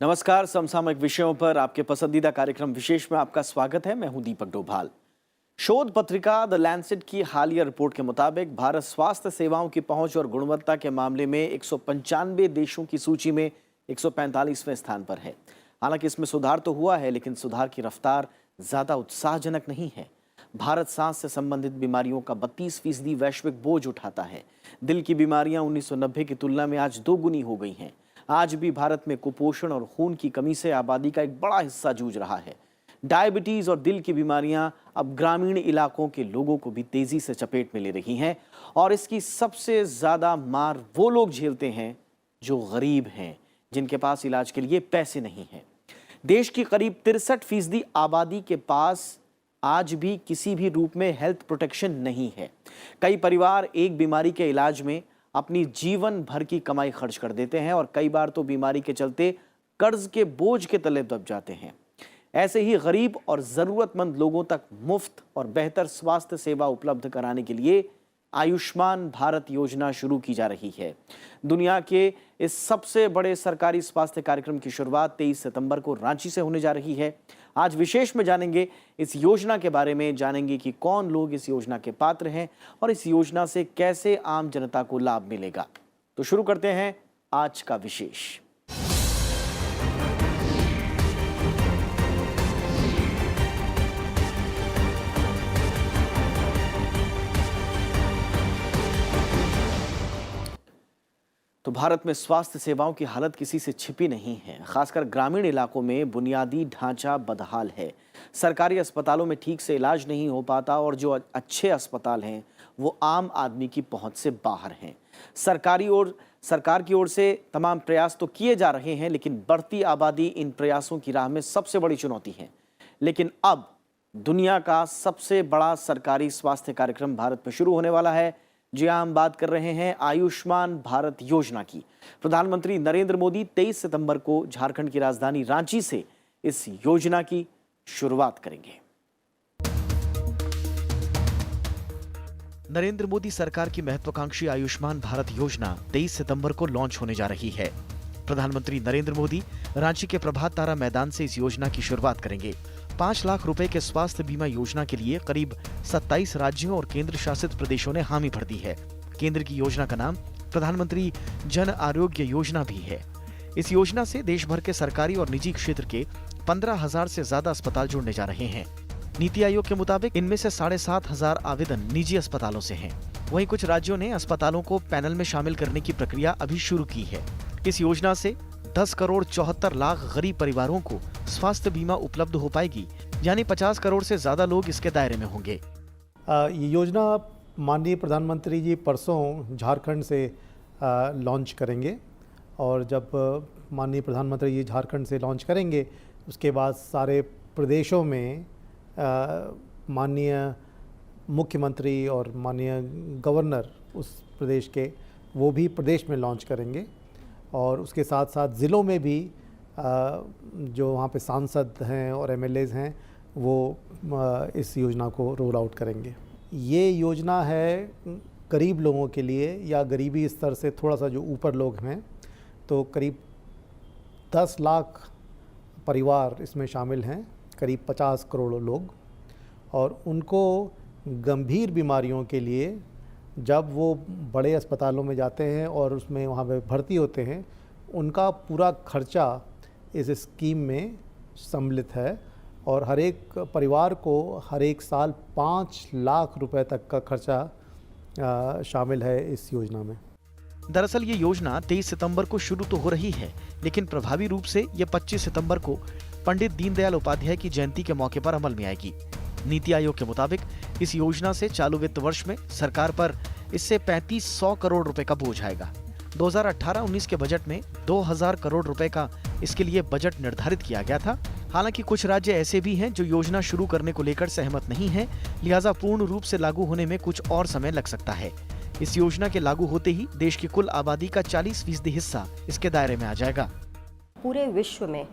नमस्कार। समसामयिक विषयों पर आपके पसंदीदा कार्यक्रम विशेष में आपका स्वागत है। मैं हूं दीपक डोभाल। शोध पत्रिका द लैंसेट की हालिया रिपोर्ट के मुताबिक भारत स्वास्थ्य सेवाओं की पहुंच और गुणवत्ता के मामले में 195 देशों की सूची में 145वें स्थान पर है। हालांकि इसमें सुधार तो हुआ है, लेकिन सुधार की रफ्तार ज्यादा उत्साहजनक नहीं है। भारत सांस से संबंधित बीमारियों का 32% वैश्विक बोझ उठाता है। दिल की बीमारियां 1990 की तुलना में आज दोगुनी हो गई हैं। आज भी भारत में कुपोषण और खून की कमी से आबादी का एक बड़ा हिस्सा जूझ रहा है। डायबिटीज और दिल की बीमारियां अब ग्रामीण इलाकों के लोगों को भी तेजी से चपेट में ले रही हैं, और इसकी सबसे ज्यादा मार वो लोग झेलते हैं जो गरीब हैं, जिनके पास इलाज के लिए पैसे नहीं हैं। देश की करीब 63% आबादी के पास आज भी किसी भी रूप में हेल्थ प्रोटेक्शन नहीं है। कई परिवार एक बीमारी के इलाज में अपनी जीवन भर की कमाई खर्च कर देते हैं, और कई बार तो बीमारी के चलते कर्ज के बोझ के तले दब जाते हैं। ऐसे ही गरीब और जरूरतमंद लोगों तक मुफ्त और बेहतर स्वास्थ्य सेवा उपलब्ध कराने के लिए आयुष्मान भारत योजना शुरू की जा रही है। दुनिया के इस सबसे बड़े सरकारी स्वास्थ्य कार्यक्रम की शुरुआत 23 सितंबर को रांची से होने जा रही है। आज विशेष में जानेंगे इस योजना के बारे में, जानेंगे कि कौन लोग इस योजना के पात्र हैं और इस योजना से कैसे आम जनता को लाभ मिलेगा। तो शुरू करते हैं आज का विशेष। तो भारत में स्वास्थ्य सेवाओं की हालत किसी से छिपी नहीं है। खासकर ग्रामीण इलाकों में बुनियादी ढांचा बदहाल है। सरकारी अस्पतालों में ठीक से इलाज नहीं हो पाता, और जो अच्छे अस्पताल हैं वो आम आदमी की पहुंच से बाहर हैं। सरकार की ओर से तमाम प्रयास तो किए जा रहे हैं, लेकिन बढ़ती आबादी इन प्रयासों की राह में सबसे बड़ी चुनौती है। लेकिन अब दुनिया का सबसे बड़ा सरकारी स्वास्थ्य कार्यक्रम भारत में शुरू होने वाला है। जी हाँ, हम बात कर रहे हैं आयुष्मान भारत योजना की। प्रधानमंत्री नरेंद्र मोदी 23 सितंबर को झारखंड की राजधानी रांची से इस योजना की शुरुआत करेंगे। नरेंद्र मोदी सरकार की महत्वाकांक्षी आयुष्मान भारत योजना 23 सितंबर को लॉन्च होने जा रही है। प्रधानमंत्री नरेंद्र मोदी रांची के प्रभात तारा मैदान से इस योजना की शुरुआत करेंगे। 5 लाख रुपए के स्वास्थ्य बीमा योजना के लिए करीब 27 राज्यों और केंद्र शासित प्रदेशों ने हामी भर दी है। केंद्र की योजना का नाम प्रधानमंत्री जन आरोग्य योजना भी है। इस योजना से देश भर के सरकारी और निजी क्षेत्र के 15,000 से ज्यादा अस्पताल जुड़ने जा रहे हैं। नीति आयोग के मुताबिक इनमें से 7,500 आवेदन निजी अस्पतालों से हैं। वहीं कुछ राज्यों ने अस्पतालों को पैनल में शामिल करने की प्रक्रिया अभी शुरू की है। इस योजना से 10 करोड़ 74 लाख गरीब परिवारों को स्वास्थ्य बीमा उपलब्ध हो पाएगी, यानी 50 करोड़ से ज्यादा लोग इसके दायरे में होंगे। ये योजना माननीय प्रधानमंत्री जी परसों झारखंड से लॉन्च करेंगे, और जब माननीय प्रधानमंत्री जी झारखंड से लॉन्च करेंगे उसके बाद सारे प्रदेशों में माननीय मुख्यमंत्री और माननीय गवर्नर उस प्रदेश के, वो भी प्रदेश में लॉन्च करेंगे। और उसके साथ साथ ज़िलों में भी जो वहाँ पे सांसद हैं और एमएलएज़ हैं वो इस योजना को रोल आउट करेंगे। ये योजना है गरीब लोगों के लिए, या गरीबी स्तर से थोड़ा सा जो ऊपर लोग हैं, तो करीब 10 लाख परिवार इसमें शामिल हैं, करीब 50 करोड़ लोग। और उनको गंभीर बीमारियों के लिए जब वो बड़े अस्पतालों में जाते हैं और उसमें वहाँ पे भर्ती होते हैं, उनका पूरा खर्चा इस स्कीम में सम्मिलित है, और हर एक परिवार को हर एक साल 5 लाख रुपए तक का खर्चा शामिल है इस योजना में। दरअसल ये योजना 23 सितंबर को शुरू तो हो रही है, लेकिन प्रभावी रूप से ये 25 सितंबर को पंडित दीनदयाल उपाध्याय की जयंती के मौके पर अमल में आएगी। नीति आयोग के मुताबिक इस योजना से चालू वित्त वर्ष में सरकार पर इससे 3500 करोड़ रुपए का बोझ आएगा। 2018-19 के बजट में 2000 करोड़ रुपए का इसके लिए बजट निर्धारित किया गया था। हालांकि कुछ राज्य ऐसे भी हैं जो योजना शुरू करने को लेकर सहमत नहीं हैं, लिहाजा पूर्ण रूप से लागू होने में कुछ और समय लग सकता है। इस योजना के लागू होते ही देश की कुल आबादी का 40% हिस्सा इसके दायरे में आ जाएगा। पूरे विश्व में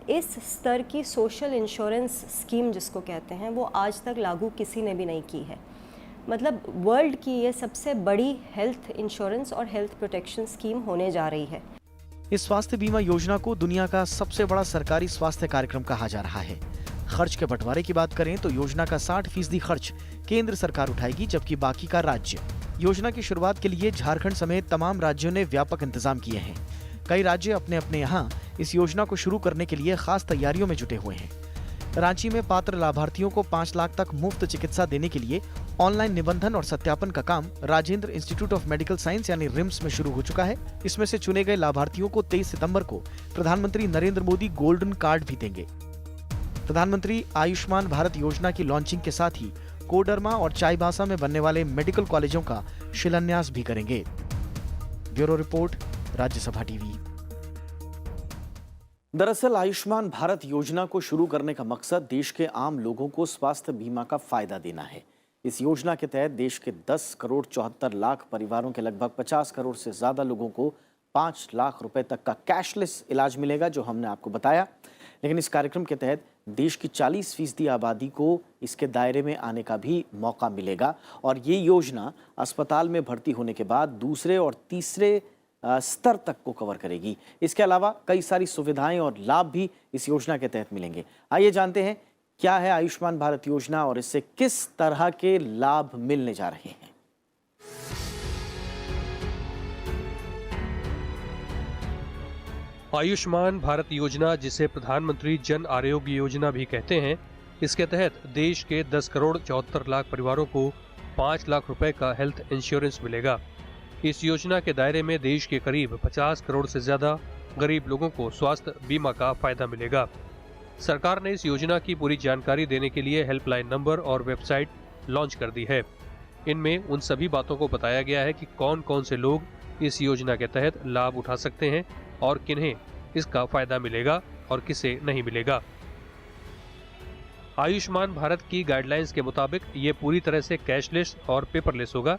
इस स्तर की सोशल इंश्योरेंस स्कीम जिसको कहते हैं वो आज तक लागू किसी ने भी नहीं की है। मतलब वर्ल्ड की ये सबसे बड़ी हेल्थ इंश्योरेंस और हेल्थ प्रोटेक्शन स्कीम होने जा रही है। इस स्वास्थ्य बीमा योजना को दुनिया का सबसे बड़ा सरकारी स्वास्थ्य कार्यक्रम कहा जा रहा है। खर्च के बंटवारे की बात करें तो योजना का 60% खर्च केंद्र सरकार उठाएगी, जबकि बाकी का राज्य। योजना की शुरुआत के लिए झारखंड समेत तमाम राज्यों ने व्यापक इंतजाम किए हैं। कई राज्य अपने अपने यहाँ इस योजना को शुरू करने के लिए खास तैयारियों में जुटे हुए हैं। रांची में पात्र लाभार्थियों को 5 लाख तक मुफ्त चिकित्सा देने के लिए ऑनलाइन निबंधन और सत्यापन का काम Rajendra institute of medical science यानी रिम्स में शुरू हो चुका है। इसमें से चुने गए लाभार्थियों को 23 सितंबर को प्रधानमंत्री नरेंद्र मोदी गोल्डन कार्ड भी देंगे। प्रधानमंत्री आयुष्मान भारत योजना की लॉन्चिंग के साथ ही कोडरमा और चाईबासा में बनने वाले मेडिकल कॉलेजों का शिलान्यास भी करेंगे। Bureau report, Rajya Sabha TV. दरअसल आयुष्मान भारत योजना को शुरू करने का मकसद देश के आम लोगों को स्वास्थ्य बीमा का फायदा देना है। इस योजना के तहत देश के 10 करोड़ 74 लाख परिवारों के लगभग 50 करोड़ से ज्यादा लोगों को 5 लाख रुपए तक का कैशलेस इलाज मिलेगा, जो हमने आपको बताया। लेकिन इस कार्यक्रम के तहत देश की 40% आबादी को इसके दायरे में आने का भी मौका मिलेगा और ये योजना अस्पताल में भर्ती होने के बाद दूसरे और तीसरे स्तर तक को कवर करेगी। इसके अलावा कई सारी सुविधाएं और लाभ भी इस योजना के तहत मिलेंगे। आइए जानते हैं क्या है आयुष्मान भारत योजना और इससे किस तरह के लाभ मिलने जा रहे हैं। आयुष्मान भारत योजना, जिसे प्रधानमंत्री जन आरोग्य योजना भी कहते हैं, इसके तहत देश के 10 करोड़ 74 लाख परिवारों को 5 लाख रुपए का हेल्थ इंश्योरेंस मिलेगा। इस योजना के दायरे में देश के करीब 50 करोड़ से ज्यादा गरीब लोगों को स्वास्थ्य बीमा का फायदा मिलेगा। सरकार ने इस योजना की पूरी जानकारी देने के लिए हेल्पलाइन नंबर और वेबसाइट लॉन्च कर दी है। इनमें उन सभी बातों को बताया गया है कि कौन कौन से लोग इस योजना के तहत लाभ उठा सकते हैं और किन्हें इसका फायदा मिलेगा और किसे नहीं मिलेगा। आयुष्मान भारत की गाइडलाइंस के मुताबिक ये पूरी तरह से कैशलेस और पेपरलेस होगा।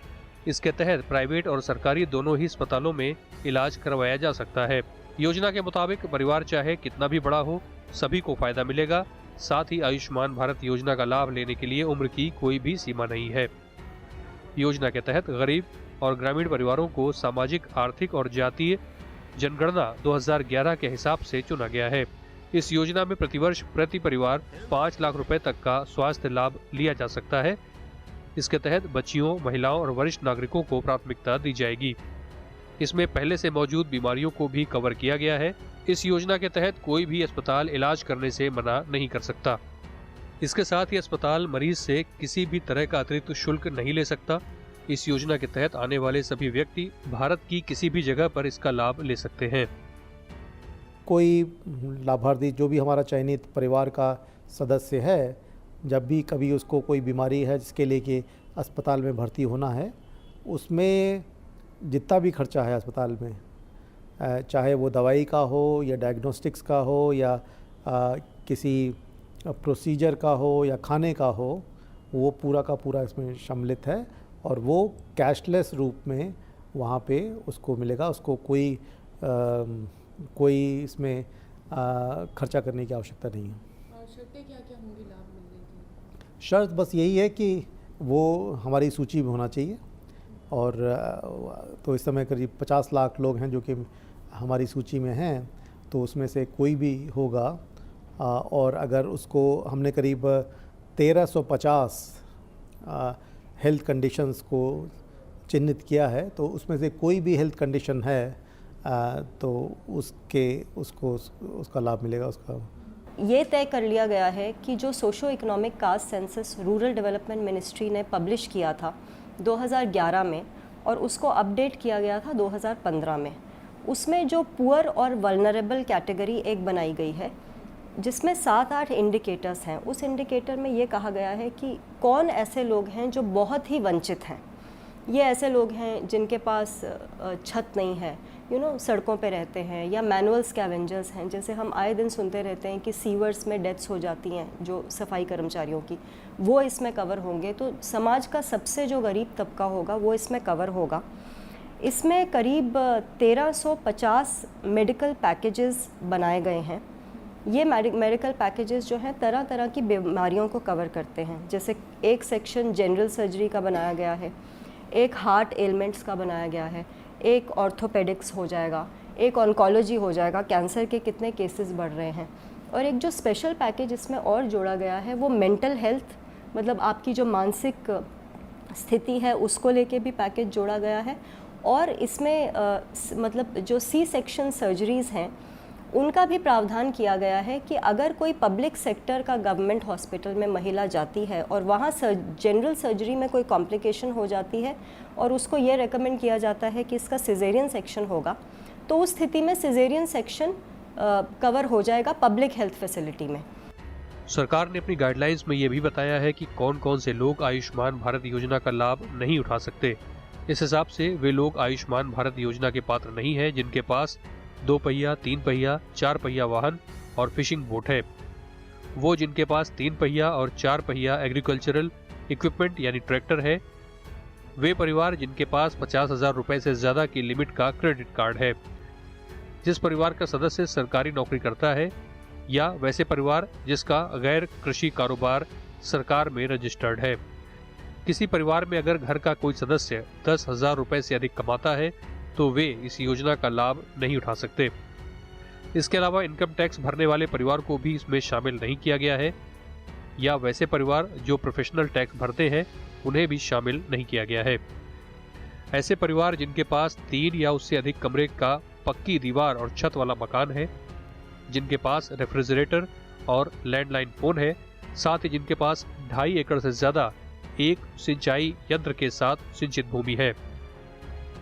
इसके तहत प्राइवेट और सरकारी दोनों ही अस्पतालों में इलाज करवाया जा सकता है। योजना के मुताबिक परिवार चाहे कितना भी बड़ा हो, सभी को फायदा मिलेगा। साथ ही आयुष्मान भारत योजना का लाभ लेने के लिए उम्र की कोई भी सीमा नहीं है। योजना के तहत गरीब और ग्रामीण परिवारों को सामाजिक, आर्थिक और जातीय जनगणना 2011 के हिसाब से चुना गया है। इस योजना में प्रतिवर्ष प्रति परिवार 5 लाख रुपए तक का स्वास्थ्य लाभ लिया जा सकता है। इसके तहत बच्चियों, महिलाओं और वरिष्ठ नागरिकों को प्राथमिकता दी जाएगी। इसमें पहले से मौजूद बीमारियों को भी कवर किया गया है। इस योजना के तहत कोई भी अस्पताल इलाज करने से मना नहीं कर सकता। इसके साथ ही अस्पताल मरीज से किसी भी तरह का अतिरिक्त शुल्क नहीं ले सकता। इस योजना के तहत आने वाले सभी व्यक्ति भारत की किसी भी जगह पर इसका लाभ ले सकते हैं। कोई लाभार्थी, जो भी हमारा चयनित परिवार का सदस्य है, जब भी कभी उसको कोई बीमारी है जिसके लिए कि अस्पताल में भर्ती होना है, उसमें जितना भी खर्चा है अस्पताल में, चाहे वो दवाई का हो या डायग्नोस्टिक्स का हो या किसी प्रोसीजर का हो या खाने का हो, वो पूरा का पूरा इसमें सम्मिलित है और वो कैशलेस रूप में वहाँ पे उसको मिलेगा। उसको कोई इसमें खर्चा करने की आवश्यकता नहीं है। और शर्तें क्या क्या होंगी लाभ मिलने की? शर्त बस यही है कि वो हमारी सूची में होना चाहिए और तो इस समय करीब 50 लाख लोग हैं जो कि हमारी सूची में हैं, तो उसमें से कोई भी होगा। और अगर उसको हमने करीब 1350 हेल्थ कंडीशंस को चिन्हित किया है, तो उसमें से कोई भी हेल्थ कंडीशन है तो उसका लाभ मिलेगा। उसका ये तय कर लिया गया है कि जो socio economic caste census rural development ministry ने पब्लिश किया था 2011 में और उसको अपडेट किया गया था 2015 में, उसमें जो पुअर और वल्नरेबल कैटेगरी एक बनाई गई है जिसमें 7-8 इंडिकेटर्स हैं। उस इंडिकेटर में ये कहा गया है कि कौन ऐसे लोग हैं जो बहुत ही वंचित हैं। ये ऐसे लोग हैं जिनके पास छत नहीं है, सड़कों पे रहते हैं, या मैनुअल स्कैवेंजर्स हैं, जैसे हम आए दिन सुनते रहते हैं कि सीवर्स में डेथ्स हो जाती हैं जो सफाई कर्मचारियों की, वो इसमें कवर होंगे। तो समाज का सबसे जो गरीब तबका होगा वो इसमें कवर होगा। इसमें करीब 1350 मेडिकल पैकेजेस बनाए गए हैं। ये मेडिकल पैकेजेस जो हैं तरह तरह की बीमारियों को कवर करते हैं। जैसे एक सेक्शन जनरल सर्जरी का बनाया गया है, एक हार्ट एलिमेंट्स का बनाया गया है, एक ऑर्थोपेडिक्स हो जाएगा, एक ऑन्कोलॉजी हो जाएगा, कैंसर के कितने केसेस बढ़ रहे हैं। और एक जो स्पेशल पैकेज इसमें और जोड़ा गया है वो मेंटल हेल्थ, मतलब आपकी जो मानसिक स्थिति है उसको लेके भी पैकेज जोड़ा गया है। और इसमें मतलब जो सी सेक्शन सर्जरीज़ हैं उनका भी प्रावधान किया गया है कि अगर कोई पब्लिक सेक्टर का गवर्नमेंट हॉस्पिटल में महिला जाती है और वहाँ जनरल सर्जरी में कोई कॉम्प्लिकेशन हो जाती है और उसको ये रेकमेंड किया जाता है कि इसका सिजेरियन सेक्शन होगा, तो उस स्थिति में सिजेरियन सेक्शन कवर हो जाएगा पब्लिक हेल्थ फैसिलिटी में। सरकार ने अपनी गाइडलाइंस में ये भी बताया है कि कौन कौन से लोग आयुष्मान भारत योजना का लाभ नहीं उठा सकते। इस हिसाब से वे लोग आयुष्मान भारत योजना के पात्र नहीं हैं जिनके पास 2 पहिया, 3 पहिया, 4 पहिया वाहन और फिशिंग बोट है। वो जिनके पास 3 पहिया और 4 पहिया एग्रीकल्चरल इक्विपमेंट यानी ट्रैक्टर है, वे परिवार जिनके पास 50,000 रुपए से ज्यादा की लिमिट का क्रेडिट कार्ड है, जिस परिवार का सदस्य सरकारी नौकरी करता है, या वैसे परिवार जिसका गैर कृषि कारोबार सरकार में रजिस्टर्ड है। किसी परिवार में अगर घर का कोई सदस्य 10,000 रुपए से अधिक कमाता है तो वे इस योजना का लाभ नहीं उठा सकते। इसके अलावा इनकम टैक्स भरने वाले परिवार को भी इसमें शामिल नहीं किया गया है, या वैसे परिवार जो प्रोफेशनल टैक्स भरते हैं उन्हें भी शामिल नहीं किया गया है। ऐसे परिवार जिनके पास 3 या उससे अधिक कमरे का पक्की दीवार और छत वाला मकान है, जिनके पास रेफ्रिजरेटर और लैंडलाइन फोन है, साथ ही जिनके पास 2.5 एकड़ से ज्यादा एक सिंचाई यंत्र के साथ सिंचित भूमि है,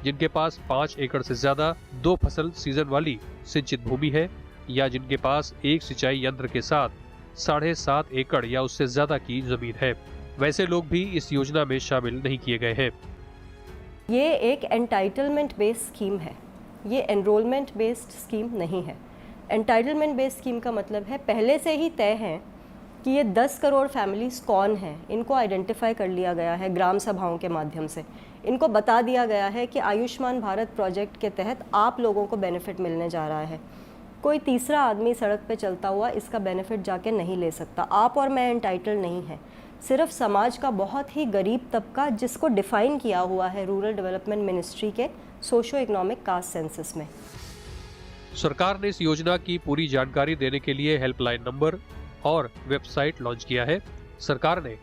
जिनके पास 5 एकड़ से ज्यादा 2 फसल सीजन वाली सिंचित भूमि है, या जिनके पास एक सिंचाई यंत्र के साथ 7.5 एकड़ या उससे ज्यादा की जमीन है, वैसे लोग भी इस योजना में शामिल नहीं किए गए हैं। ये एक एंटाइटलमेंट बेस्ड स्कीम है, ये एनरोलमेंट बेस्ड स्कीम नहीं है। एंटाइटलमेंट बेस्ड स्कीम का मतलब है पहले से ही तय है कि ये 10 करोड़ फैमिलीज़ कौन हैं, इनको आइडेंटिफाई कर लिया गया है ग्राम सभाओं के माध्यम से। इनको बता दिया गया है कि आयुष्मान भारत प्रोजेक्ट के तहत आप लोगों को बेनिफिट मिलने जा रहा है। कोई तीसरा आदमी सड़क पे चलता हुआ इसका बेनिफिट जाके नहीं ले सकता। आप और मैं एंटाइटल नहीं है, सिर्फ समाज का बहुत ही गरीब तबका जिसको डिफ़ाइन किया हुआ है रूरल डेवलपमेंट मिनिस्ट्री के सोशो इकोनॉमिक कास्ट सेंसस में। सरकार ने इस योजना की पूरी जानकारी देने के लिए हेल्पलाइन नंबर और वेबसाइट लॉन्च किया है। सरकार ने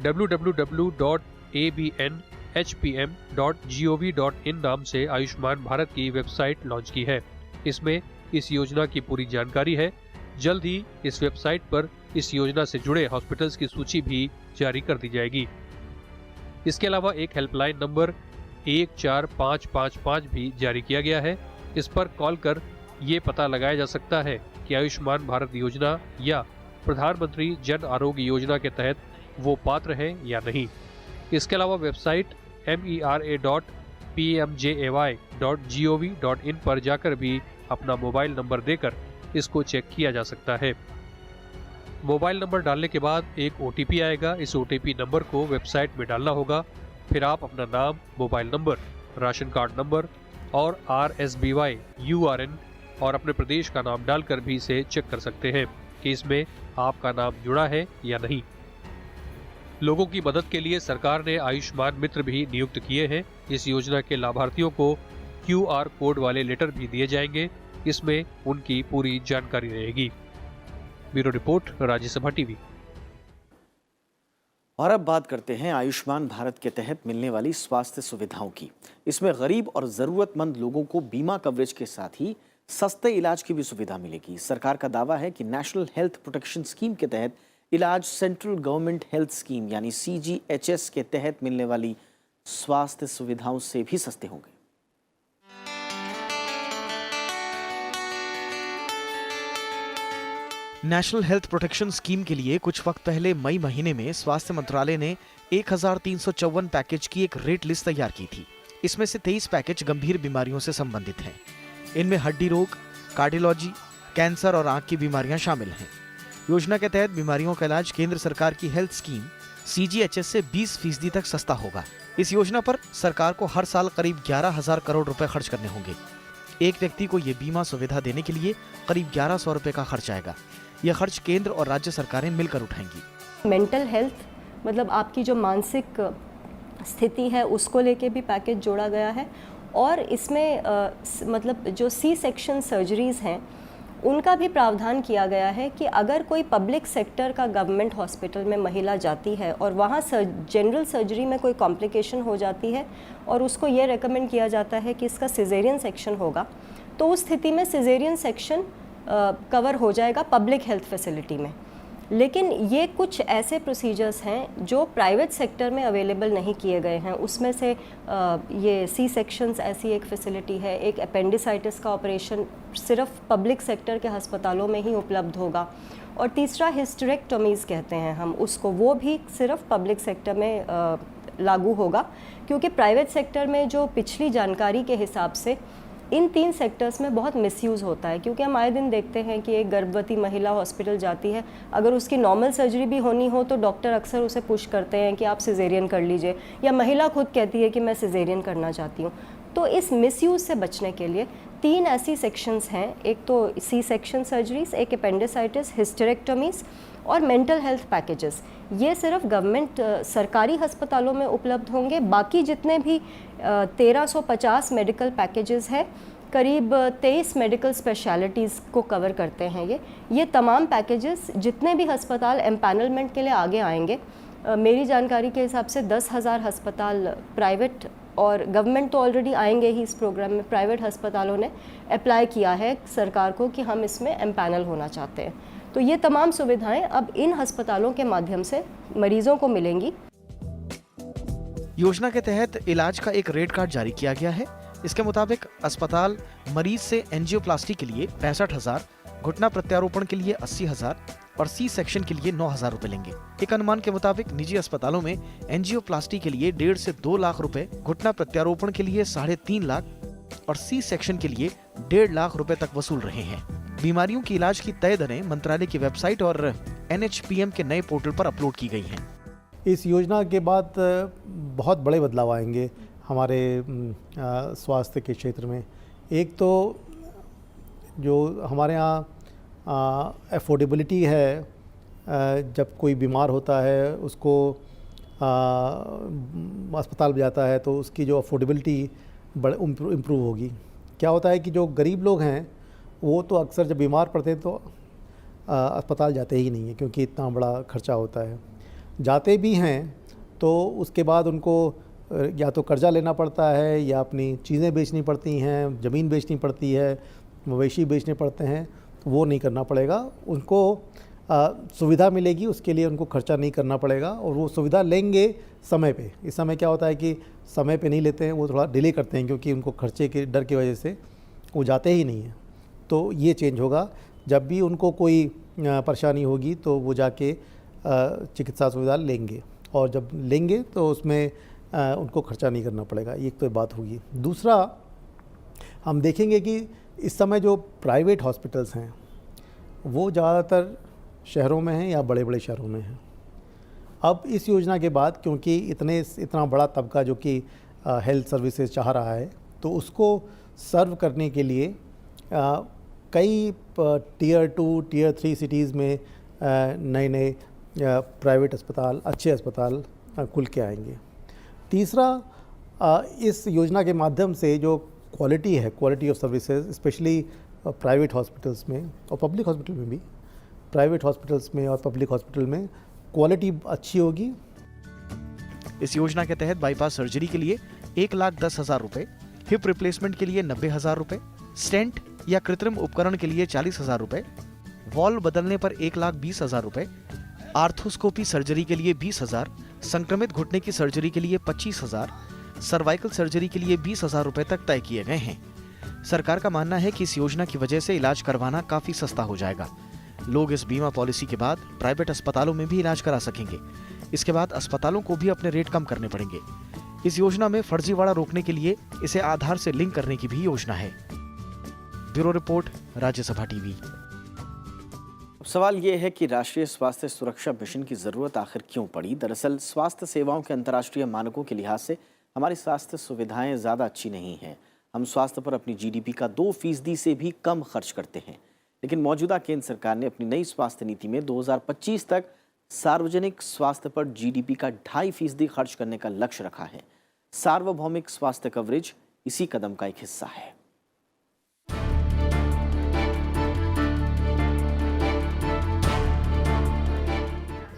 www.abnhpm.gov.in नाम से आयुष्मान भारत की वेबसाइट लॉन्च की है। इसमें इस योजना की पूरी जानकारी है। जल्द ही इस वेबसाइट पर इस योजना से जुड़े हॉस्पिटल्स की सूची भी जारी कर दी जाएगी। इसके अलावा एक हेल्पलाइन नंबर 14555 भी जारी किया गया है। इस पर कॉल कर ये पता लगाया जा सकता है कि आयुष्मान भारत योजना या प्रधानमंत्री जन आरोग्य योजना के तहत वो पात्र हैं या नहीं। इसके अलावा वेबसाइट mera.pmjay.gov.in पर जाकर भी अपना मोबाइल नंबर देकर इसको चेक किया जा सकता है। मोबाइल नंबर डालने के बाद एक OTP आएगा। इस OTP नंबर को वेबसाइट में डालना होगा। फिर आप अपना नाम, mobile number, ration card number और RSBY, URN और अपने प्रदेश का नाम डालकर भी इसे चेक कर सकते हैं कि इसमें आपका नाम जुड़ा है या नहीं। लोगों की मदद के लिए सरकार ने आयुष्मान मित्र भी नियुक्त किए हैं। इस योजना के लाभार्थियों को QR कोड वाले लेटर भी दिए जाएंगे। इसमें उनकी पूरी जानकारी रहेगी। Bureau report, Rajya Sabha TV. और अब बात करते हैं आयुष्मान भारत के तहत मिलने वाली स्वास्थ्य सुविधाओं की। इसमें गरीब और जरूरतमंद लोगों को बीमा कवरेज के साथ ही सस्ते इलाज की भी सुविधा मिलेगी। सरकार का दावा है कि नेशनल हेल्थ प्रोटेक्शन स्कीम के तहत इलाज सेंट्रल गवर्नमेंट हेल्थ स्कीम यानी CGHS के तहत मिलने वाली स्वास्थ्य सुविधाओं से भी सस्ते होंगे। नेशनल हेल्थ प्रोटेक्शन स्कीम के लिए कुछ वक्त पहले मई महीने में स्वास्थ्य मंत्रालय ने 1354 पैकेज की एक रेट लिस्ट तैयार की थी। इसमें से 23 पैकेज गंभीर बीमारियों से संबंधित हैं। इनमें हड्डी रोग, कार्डियोलॉजी, कैंसर और आंख की बीमारियां शामिल हैं। योजना के तहत बीमारियों का इलाज केंद्र सरकार की हेल्थ स्कीम CGHS से 20% तक सस्ता होगा। इस योजना पर सरकार को हर साल करीब 11,000 करोड़ रुपए खर्च करने होंगे। एक व्यक्ति को ये बीमा सुविधा देने के लिए करीब 1100 रुपए का खर्च आएगा। यह खर्च केंद्र और राज्य सरकारें मिलकर उठाएंगी। मेंटल हेल्थ, मतलब आपकी जो मानसिक स्थिति है उसको लेके भी पैकेज जोड़ा गया है। और इसमें मतलब जो सी सेक्शन सर्जरीज़ हैं उनका भी प्रावधान किया गया है कि अगर कोई पब्लिक सेक्टर का गवर्नमेंट हॉस्पिटल में महिला जाती है और वहाँ जनरल सर्जरी में कोई कॉम्प्लिकेशन हो जाती है और उसको ये रेकमेंड किया जाता है कि इसका सिजेरियन सेक्शन होगा, तो उस स्थिति में सिजेरियन सेक्शन कवर हो जाएगा पब्लिक हेल्थ फैसिलिटी में। लेकिन ये कुछ ऐसे प्रोसीजर्स हैं जो प्राइवेट सेक्टर में अवेलेबल नहीं किए गए हैं। उसमें से ये सी सेक्शंस ऐसी एक फैसिलिटी है, एक अपेंडिसाइटिस का ऑपरेशन सिर्फ पब्लिक सेक्टर के अस्पतालों में ही उपलब्ध होगा, और तीसरा हिस्टेरेक्टोमीज़ कहते हैं हम उसको, वो भी सिर्फ पब्लिक सेक्टर में लागू होगा, क्योंकि प्राइवेट सेक्टर में जो पिछली जानकारी के हिसाब से इन 3 सेक्टर्स में बहुत मिसयूज़ होता है। क्योंकि हम आए दिन देखते हैं कि एक गर्भवती महिला हॉस्पिटल जाती है, अगर उसकी नॉर्मल सर्जरी भी होनी हो तो डॉक्टर अक्सर उसे पुश करते हैं कि आप सिजेरियन कर लीजिए, या महिला खुद कहती है कि मैं सिजेरियन करना चाहती हूँ। तो इस मिसयूज़ से बचने के लिए 3 ऐसी सेक्शंस हैं, एक तो सी सेक्शन सर्जरीज, एक अपेंडिसाइटिस, हिस्टेरेक्टोमीज़ और मेंटल हेल्थ पैकेजेस। ये सिर्फ गवर्नमेंट सरकारी अस्पतालों में उपलब्ध होंगे। बाकी जितने भी 1350 मेडिकल पैकेजेस हैं, करीब 23 मेडिकल स्पेशलिटीज़ को कवर करते हैं। ये तमाम पैकेजेस जितने भी अस्पताल एम्पैनलमेंट के लिए आगे आएंगे, मेरी जानकारी के हिसाब से 10,000 अस्पताल प्राइवेट और गवर्नमेंट तो ऑलरेडी आएंगे ही इस प्रोग्राम में, प्राइवेट अस्पतालों ने अप्लाई किया है सरकार को कि हम इसमें एम्पैनल होना चाहते हैं। तो ये तमाम सुविधाएं अब इन अस्पतालों के माध्यम से मरीजों को मिलेंगी। योजना के तहत इलाज का एक रेट कार्ड जारी किया गया है। इसके मुताबिक अस्पताल मरीज से एंजियोप्लास्टी के लिए 65,000, घुटना प्रत्यारोपण के लिए 80,000 और सी सेक्शन के लिए 9,000 रुपए लेंगे। एक अनुमान के मुताबिक निजी अस्पतालों में एंजियोप्लास्टी के लिए 1.5 से 2 लाख रुपए, घुटना प्रत्यारोपण के लिए 3.5 लाख और सी सेक्शन के लिए 1.5 लाख रुपए तक वसूल रहे हैं। बीमारियों की इलाज की तय दरें मंत्रालय की वेबसाइट और NHPM के नए पोर्टल पर अपलोड की गई हैं। इस योजना के बाद बहुत बड़े बदलाव आएंगे हमारे स्वास्थ्य के क्षेत्र में। एक तो जो हमारे यहाँ अफोर्डेबिलिटी है, जब कोई बीमार होता है उसको अस्पताल जाता है तो उसकी जो अफोर्डेबिलिटी बड़े इम्प्रूव होगी। क्या होता है कि जो गरीब लोग हैं वो तो अक्सर जब बीमार पड़ते हैं तो अस्पताल जाते ही नहीं है, क्योंकि इतना बड़ा खर्चा होता है। जाते भी हैं तो उसके बाद उनको या तो कर्जा लेना पड़ता है या अपनी चीज़ें बेचनी पड़ती हैं, ज़मीन बेचनी पड़ती है, मवेशी बेचने पड़ते हैं, तो वो नहीं करना पड़ेगा। उनको सुविधा मिलेगी, उसके लिए उनको खर्चा नहीं करना पड़ेगा और वो सुविधा लेंगे समय पे। इस समय क्या होता है कि समय पे नहीं लेते हैं, वो थोड़ा डिले करते हैं क्योंकि उनको खर्चे के डर की वजह से वो जाते ही नहीं हैं। तो ये चेंज होगा, जब भी उनको कोई परेशानी होगी तो वो जाके चिकित्सा सुविधा लेंगे, और जब लेंगे तो उसमें उनको खर्चा नहीं करना पड़ेगा। एक तो बात होगी। दूसरा, हम देखेंगे कि इस समय जो प्राइवेट हॉस्पिटल्स हैं वो ज़्यादातर शहरों में हैं या बड़े बड़े शहरों में हैं। अब इस योजना के बाद क्योंकि इतना बड़ा तबका जो कि हेल्थ सर्विसेज चाह रहा है, तो उसको सर्व करने के लिए कई टियर 2, टियर 3 सिटीज़ में नए प्राइवेट अस्पताल, अच्छे अस्पताल खुल के आएंगे। तीसरा, इस योजना के माध्यम से जो क्वालिटी है, quality of services, specially private hospitals में और पब्लिक हॉस्पिटल में भी, प्राइवेट हॉस्पिटल्स में और पब्लिक हॉस्पिटल में क्वालिटी अच्छी होगी। इस योजना के तहत बाईपास सर्जरी के लिए 1,10,000 रुपए, हिप रिप्लेसमेंट के लिए 90,000 रुपए, स्टेंट या कृत्रिम उपकरण के लिए 40,000 रुपए, वॉल्व बदलने पर 1,20,000 रुपए, आर्थोस्कोपी सर्जरी के लिए 20,000, संक्रमित घुटने की सर्जरी के लिए 25,000, सर्वाइकल सर्जरी के लिए 20,000 रुपए तक तय किए गए हैं। सरकार का मानना है कि इस योजना की वजह से इलाज करवाना काफी सस्ता हो जाएगा। लोग इस बीमा पॉलिसी के बाद प्राइवेट अस्पतालों में भी इलाज करा सकेंगे। इसके बाद अस्पतालों को भी अपने रेट कम करने पड़ेंगे। इस योजना में फर्जीवाड़ा रोकने के लिए इसे आधार से लिंक करने की भी योजना है। Bureau report, Rajya Sabha TV. सवाल ये है कि राष्ट्रीय स्वास्थ्य सुरक्षा मिशन की ज़रूरत आखिर क्यों पड़ी? दरअसल स्वास्थ्य सेवाओं के अंतर्राष्ट्रीय मानकों के लिहाज से हमारी स्वास्थ्य सुविधाएं ज़्यादा अच्छी नहीं हैं। हम स्वास्थ्य पर अपनी GDP का 2% से भी कम खर्च करते हैं। लेकिन मौजूदा केंद्र सरकार ने अपनी नई स्वास्थ्य नीति में 2025 तक सार्वजनिक स्वास्थ्य पर GDP का 2.5% खर्च करने का लक्ष्य रखा है। सार्वभौमिक स्वास्थ्य कवरेज इसी कदम का एक हिस्सा है।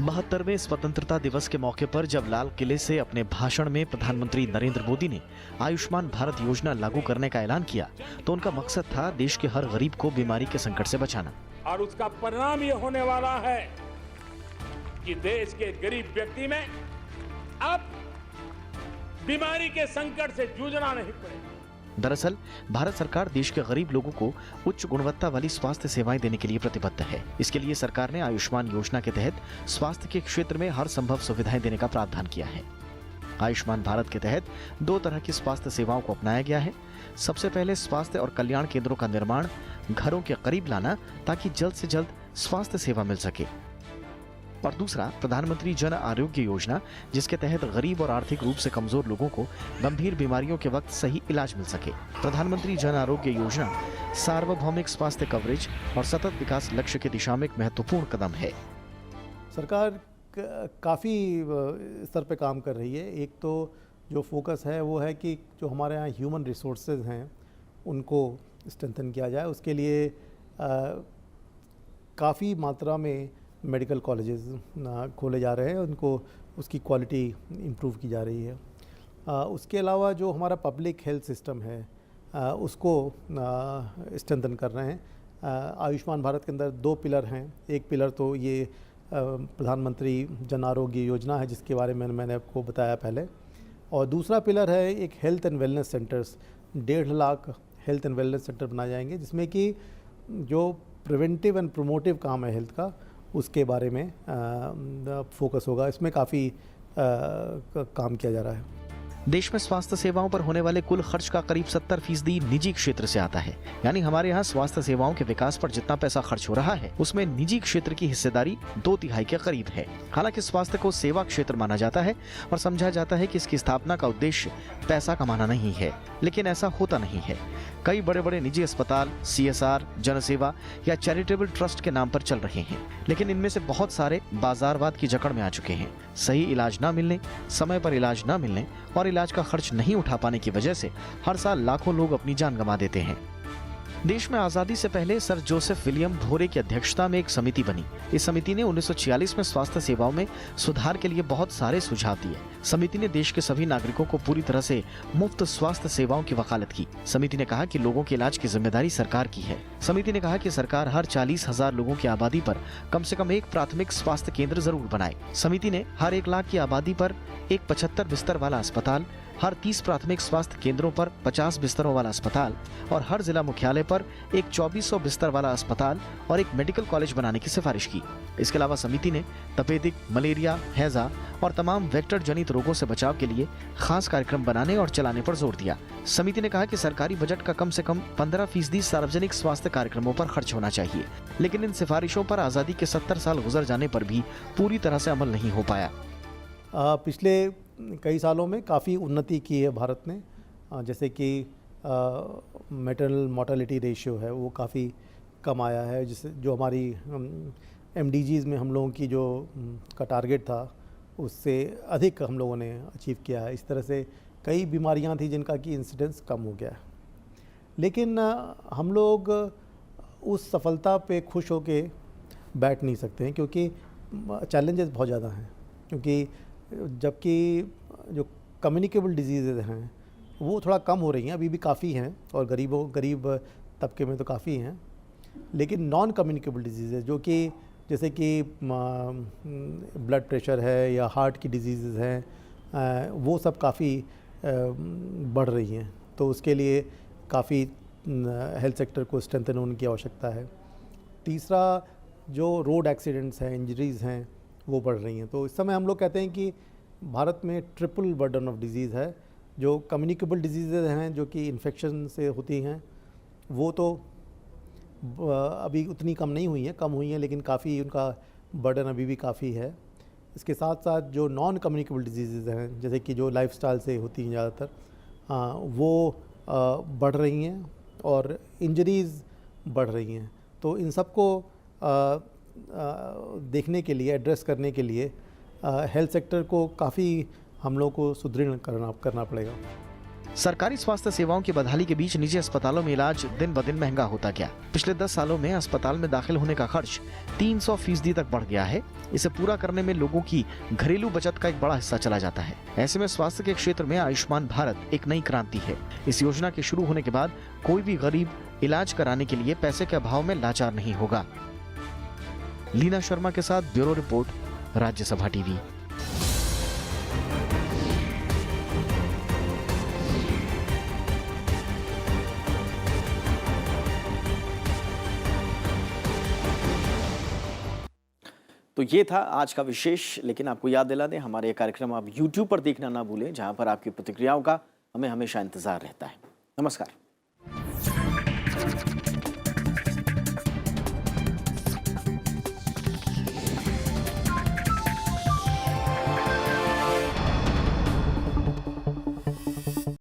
72वें स्वतंत्रता दिवस के मौके पर जब लाल किले से अपने भाषण में प्रधानमंत्री नरेंद्र मोदी ने आयुष्मान भारत योजना लागू करने का ऐलान किया तो उनका मकसद था देश के हर गरीब को बीमारी के संकट से बचाना। और उसका परिणाम ये होने वाला है कि देश के गरीब व्यक्ति में अब बीमारी के संकट से जूझना नहीं पड़ेगा। दरअसल भारत सरकार देश के गरीब लोगों को उच्च गुणवत्ता वाली स्वास्थ्य सेवाएं देने के लिए प्रतिबद्ध है। इसके लिए सरकार ने आयुष्मान योजना के तहत स्वास्थ्य के क्षेत्र में हर संभव सुविधाएं देने का प्रावधान किया है। आयुष्मान भारत के तहत 2 तरह की स्वास्थ्य सेवाओं को अपनाया गया है। सबसे पहले स्वास्थ्य और कल्याण केंद्रों का निर्माण घरों के करीब लाना ताकि जल्द से जल्द स्वास्थ्य सेवा मिल सके, और दूसरा प्रधानमंत्री जन आरोग्य योजना, जिसके तहत गरीब और आर्थिक रूप से कमजोर लोगों को गंभीर बीमारियों के वक्त सही इलाज मिल सके। प्रधानमंत्री जन आरोग्य योजना सार्वभौमिक स्वास्थ्य कवरेज और सतत विकास लक्ष्य की दिशा में एक महत्वपूर्ण कदम है। सरकार काफ़ी स्तर पे काम कर रही है। एक तो जो फोकस है वो है कि जो हमारे यहाँ ह्यूमन रिसोर्सेज हैं उनको स्ट्रेंथन किया जाए। उसके लिए काफ़ी मात्रा में मेडिकल कॉलेजेस खोले जा रहे हैं, उनको उसकी क्वालिटी इम्प्रूव की जा रही है। उसके अलावा जो हमारा पब्लिक हेल्थ सिस्टम है उसको स्ट्रेंथन कर रहे हैं। आयुष्मान भारत के अंदर 2 पिलर हैं। एक पिलर तो ये प्रधानमंत्री जन आरोग्य योजना है जिसके बारे में मैंने आपको बताया पहले, और दूसरा पिलर है एक health and wellness centres. 1.5 lakh health and wellness centre बनाए जाएंगे जिसमें कि जो प्रिवेंटिव एंड प्रोमोटिव काम है हेल्थ का उसके बारे में फोकस होगा। इसमें काफ़ी काम किया जा रहा है। देश में स्वास्थ्य सेवाओं पर होने वाले कुल खर्च का करीब 70% निजी क्षेत्र से आता है। यानी हमारे यहाँ स्वास्थ्य सेवाओं के विकास पर जितना पैसा खर्च हो रहा है उसमें निजी क्षेत्र की हिस्सेदारी 2/3 के करीब है। हालांकि स्वास्थ्य को सेवा क्षेत्र माना जाता है और समझा जाता है कि इसकी स्थापना का उद्देश्य पैसा कमाना नहीं है, लेकिन ऐसा होता नहीं है। कई बड़े बड़े निजी अस्पताल CSR, जनसेवा या चैरिटेबल ट्रस्ट के नाम पर चल रहे हैं, लेकिन इनमें से बहुत सारे बाजारवाद की जकड़ में आ चुके हैं। सही इलाज न मिलने, समय पर इलाज न मिलने और इलाज का खर्च नहीं उठा पाने की वजह से हर साल लाखों लोग अपनी जान गंवा देते हैं। देश में आजादी से पहले सर जोसेफ विलियम भोरे की अध्यक्षता में एक समिति बनी। इस समिति ने 1946 में स्वास्थ्य सेवाओं में सुधार के लिए बहुत सारे सुझाव दिए। समिति ने देश के सभी नागरिकों को पूरी तरह से मुफ्त स्वास्थ्य सेवाओं की वकालत की। समिति ने कहा कि लोगों के इलाज की जिम्मेदारी सरकार की है। समिति ने कहा कि सरकार हर 40,000 लोगों की आबादी पर कम से कम एक प्राथमिक स्वास्थ्य केंद्र जरूर बनाए। समिति ने हर 1 लाख की आबादी पर एक 75 बिस्तर वाला अस्पताल, हर 30 प्राथमिक स्वास्थ्य केंद्रों पर 50 बिस्तरों वाला अस्पताल और हर जिला मुख्यालय पर एक 2400 बिस्तर वाला अस्पताल और एक मेडिकल कॉलेज बनाने की सिफारिश की। इसके अलावा समिति ने तपेदिक, मलेरिया, हैजा और तमाम वेक्टर जनित रोगों से बचाव के लिए खास कार्यक्रम बनाने और चलाने पर जोर दिया। समिति ने कहा कि सरकारी बजट का कम से कम 15% सार्वजनिक स्वास्थ्य कार्यक्रमों पर खर्च होना चाहिए, लेकिन इन सिफारिशों पर आजादी के 70 साल गुजर जाने पर भी पूरी तरह से अमल नहीं हो पाया। पिछले कई सालों में काफ़ी उन्नति की है भारत ने। जैसे कि मैटरनल मोर्टेलिटी रेशियो है वो काफ़ी कम आया है, जिससे जो हमारी MDGs में हम लोगों की जो का टारगेट था उससे अधिक हम लोगों ने अचीव किया है। इस तरह से कई बीमारियां थी जिनका कि इंसिडेंस कम हो गया है, लेकिन हम लोग उस सफलता पे खुश होके बैठ नहीं सकते हैं क्योंकि चैलेंजेस बहुत ज़्यादा हैं। क्योंकि जबकि जो कम्युनिकेबल डिजीज़ हैं वो थोड़ा कम हो रही हैं, अभी भी काफ़ी हैं और गरीब तबके में तो काफ़ी हैं, लेकिन नॉन कम्युनिकेबल डिजीज़ जो कि जैसे कि ब्लड प्रेशर है या हार्ट की डिजीज़ हैं वो सब काफ़ी बढ़ रही हैं। तो उसके लिए काफ़ी हेल्थ सेक्टर को स्ट्रेंथन होने की आवश्यकता है। तीसरा जो रोड एक्सीडेंट्स हैं, इंजरीज़ हैं वो बढ़ रही हैं। तो इस समय हम लोग कहते हैं कि भारत में ट्रिपल बर्डन ऑफ डिजीज़ है। जो कम्युनिकेबल डिजीज़ हैं जो कि इन्फेक्शन से होती हैं वो तो अभी उतनी कम नहीं हुई हैं, कम हुई हैं, लेकिन काफ़ी उनका बर्डन अभी भी काफ़ी है। इसके साथ साथ जो नॉन कम्युनिकेबल डिजीज़ हैं जैसे कि जो लाइफस्टाइल से होती हैं ज़्यादातर, वो बढ़ रही हैं और इंजरीज़ बढ़ रही हैं। तो इन सबको देखने के लिए, एड्रेस करने के लिए हेल्थ सेक्टर को काफ़ी हम लोग को सुदृढ़ करना पड़ेगा। सरकारी स्वास्थ्य सेवाओं की बदहाली के बीच निजी अस्पतालों में इलाज दिन ब दिन महंगा होता गया। पिछले 10 सालों में अस्पताल में दाखिल होने का खर्च 300% तक बढ़ गया है। इसे पूरा करने में लोगों की घरेलू बचत का एक बड़ा हिस्सा चला जाता है। ऐसे में स्वास्थ्य के क्षेत्र में आयुष्मान भारत एक नई क्रांति है। इस योजना के शुरू होने के बाद कोई भी गरीब इलाज कराने के लिए पैसे के अभाव में लाचार नहीं होगा। लीना शर्मा के साथ ब्यूरो रिपोर्ट, राज्यसभा टीवी। तो ये था आज का विशेष, लेकिन आपको याद दिला दें हमारे ये कार्यक्रम आप YouTube पर देखना ना भूलें, जहां पर आपकी प्रतिक्रियाओं का हमें हमेशा इंतजार रहता है। नमस्कार।